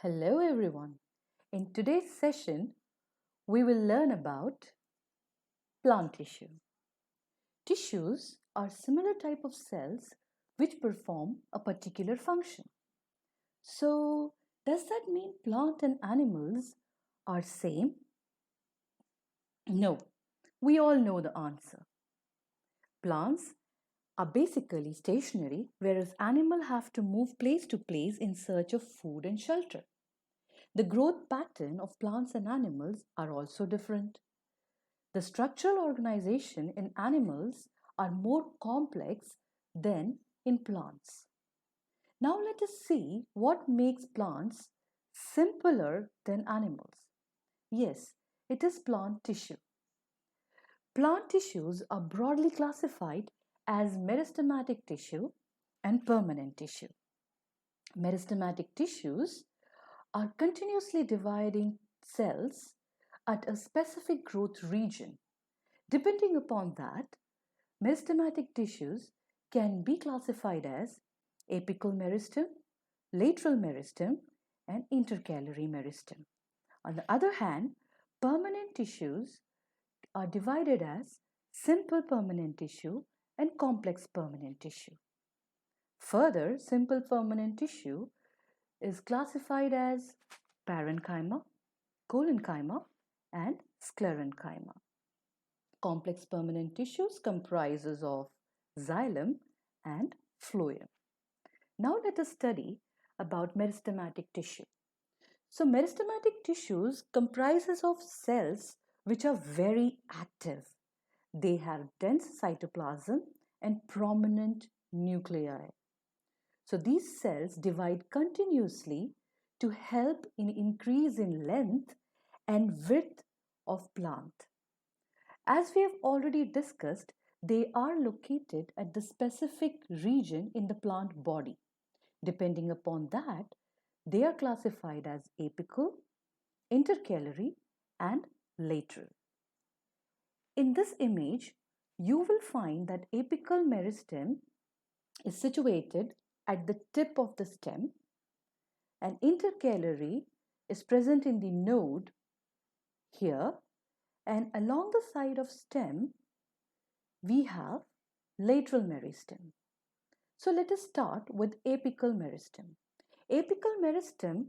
Hello everyone. In today's session, we will learn about plant tissue. Tissues are similar type of cells which perform a particular function. So, does that mean plant and animals are same? No. We all know the answer. Plants are basically stationary, whereas animals have to move place to place in search of food and shelter. The growth pattern of plants and animals are also different. The structural organization in animals are more complex than in plants. Now let us see what makes plants simpler than animals. Yes, it is plant tissue. Plant tissues are broadly classified as meristematic tissue and permanent tissue. Meristematic tissues are continuously dividing cells at a specific growth region. Depending upon that, meristematic tissues can be classified as apical meristem, lateral meristem, and intercalary meristem. On the other hand, permanent tissues are divided as simple permanent tissue and complex permanent tissue. Further, simple permanent tissue is classified as parenchyma, collenchyma, and sclerenchyma. Complex permanent tissues comprises of xylem and phloem. Now let us study about meristematic tissue. So meristematic tissues comprises of cells which are very active. They have dense cytoplasm and prominent nuclei. So these cells divide continuously to help in increase in length and width of plant. As we have already discussed, they are located at the specific region in the plant body. Depending upon that, they are classified as apical, intercalary, and lateral. In this image, you will find that apical meristem is situated at the tip of the stem, and intercalary is present in the node here, and along the side of stem we have lateral meristem. So let us start with apical meristem. Apical meristem,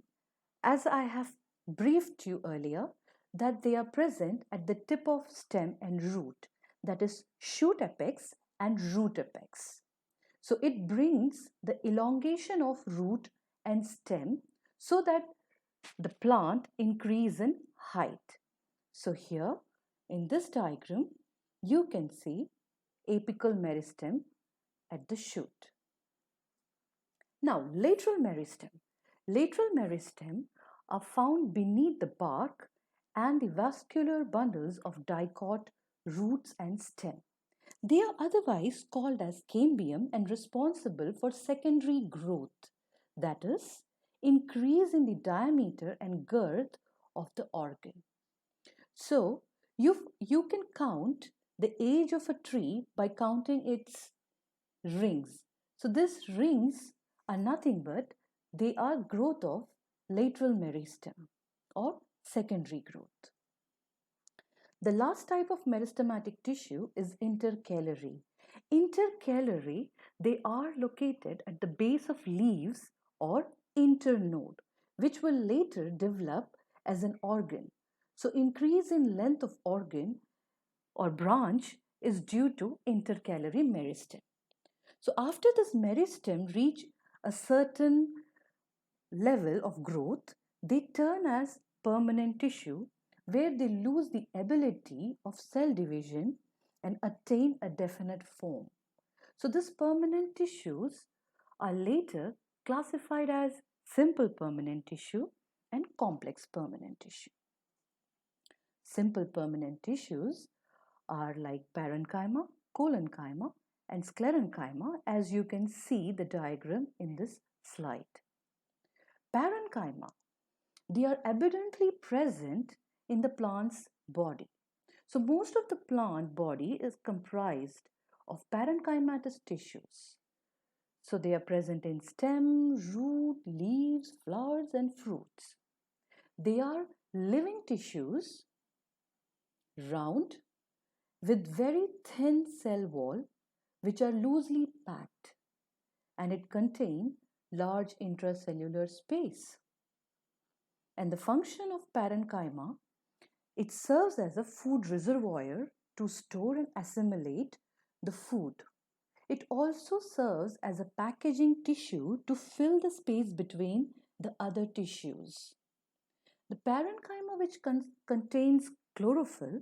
as I have briefed you earlier, that they are present at the tip of stem and root, that is shoot apex and root apex. So it brings the elongation of root and stem so that the plant increase in height. So here in this diagram, you can see apical meristem at the shoot. Now, lateral meristem. Lateral meristem are found beneath the bark and the vascular bundles of dicot roots and stem. They are otherwise called as cambium and responsible for secondary growth, that is, increase in the diameter and girth of the organ. So, you can count the age of a tree by counting its rings. So, these rings are nothing but they are growth of lateral meristem or secondary growth. The last type of meristematic tissue is intercalary. Intercalary, they are located at the base of leaves or internode, which will later develop as an organ. So increase in length of organ or branch is due to intercalary meristem. So after this meristem reach a certain level of growth, they turn as permanent tissue where they lose the ability of cell division and attain a definite form. So these permanent tissues are later classified as simple permanent tissue and complex permanent tissue. Simple permanent tissues are like parenchyma, collenchyma, and sclerenchyma, as you can see the diagram in this slide. Parenchyma, they are abundantly present in the plant's body. So most of the plant body is comprised of parenchymatous tissues. So they are present in stem, root, leaves, flowers, and fruits. They are living tissues, round, with very thin cell wall, which are loosely packed, and it contains large intracellular space. And the function of parenchyma, it serves as a food reservoir to store and assimilate the food. It also serves as a packaging tissue to fill the space between the other tissues. The parenchyma, which contains chlorophyll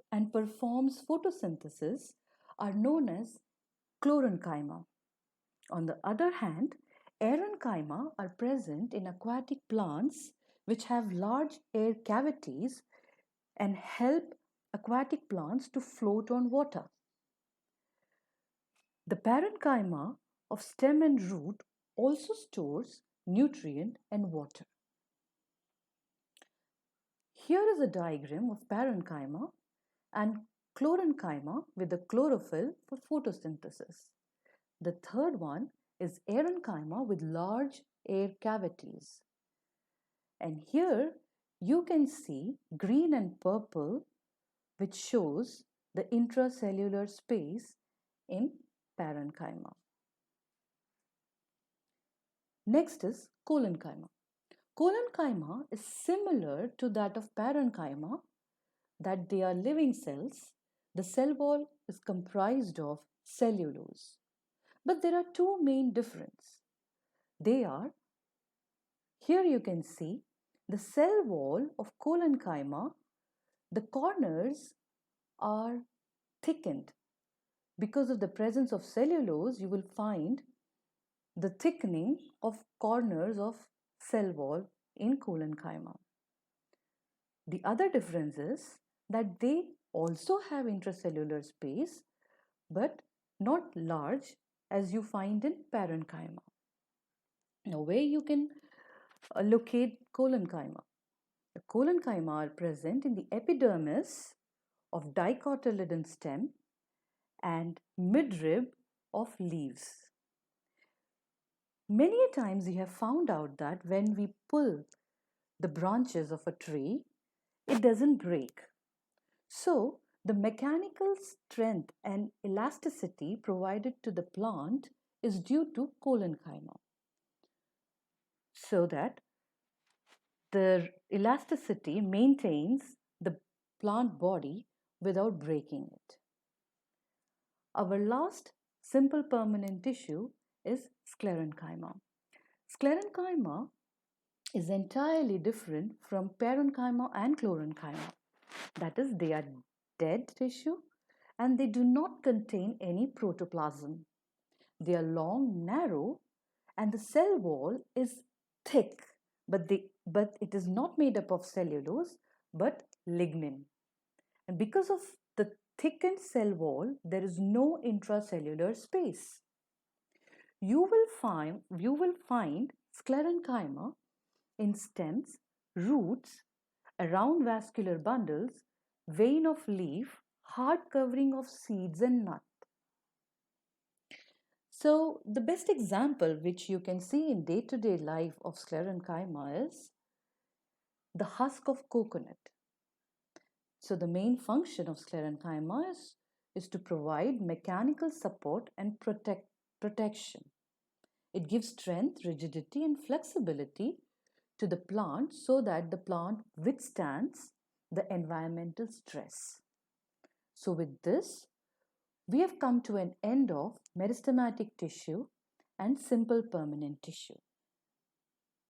and performs photosynthesis, are known as chlorenchyma. On the other hand, aerenchyma are present in aquatic plants which have large air cavities and help aquatic plants to float on water. The parenchyma of stem and root also stores nutrient and water. Here is a diagram of parenchyma and chlorenchyma with the chlorophyll for photosynthesis. The third one is aerenchyma with large air cavities. And here you can see green and purple, which shows the intracellular space in parenchyma. Next is collenchyma. Collenchyma is similar to that of parenchyma, that they are living cells. The cell wall is comprised of cellulose. But there are two main differences. They are, here you can see the cell wall of collenchyma, the corners are thickened. Because of the presence of cellulose, you will find the thickening of corners of cell wall in collenchyma. The other difference is that they also have intracellular space, but not large as you find in parenchyma. Now, where you can locate collenchyma? The collenchyma are present in the epidermis of dicotyledon stem and midrib of leaves. Many a times we have found out that when we pull the branches of a tree, it doesn't break. So, the mechanical strength and elasticity provided to the plant is due to collenchyma. So that the elasticity maintains the plant body without breaking it. Our last simple permanent tissue is sclerenchyma. Sclerenchyma is entirely different from parenchyma and chlorenchyma. That is, they are dead tissue and they do not contain any protoplasm. They are long, narrow, and the cell wall is thick, but it is not made up of cellulose but lignin. And because of the thickened cell wall, there is no intracellular space. You will find sclerenchyma in stems, roots, around vascular bundles, vein of leaf, hard covering of seeds and nut. So the best example which you can see in day-to-day life of sclerenchyma is the husk of coconut. So the main function of sclerenchyma is to provide mechanical support and protection. It gives strength, rigidity and flexibility to the plant so that the plant withstands the environmental stress. So with this, we have come to an end of meristematic tissue and simple permanent tissue.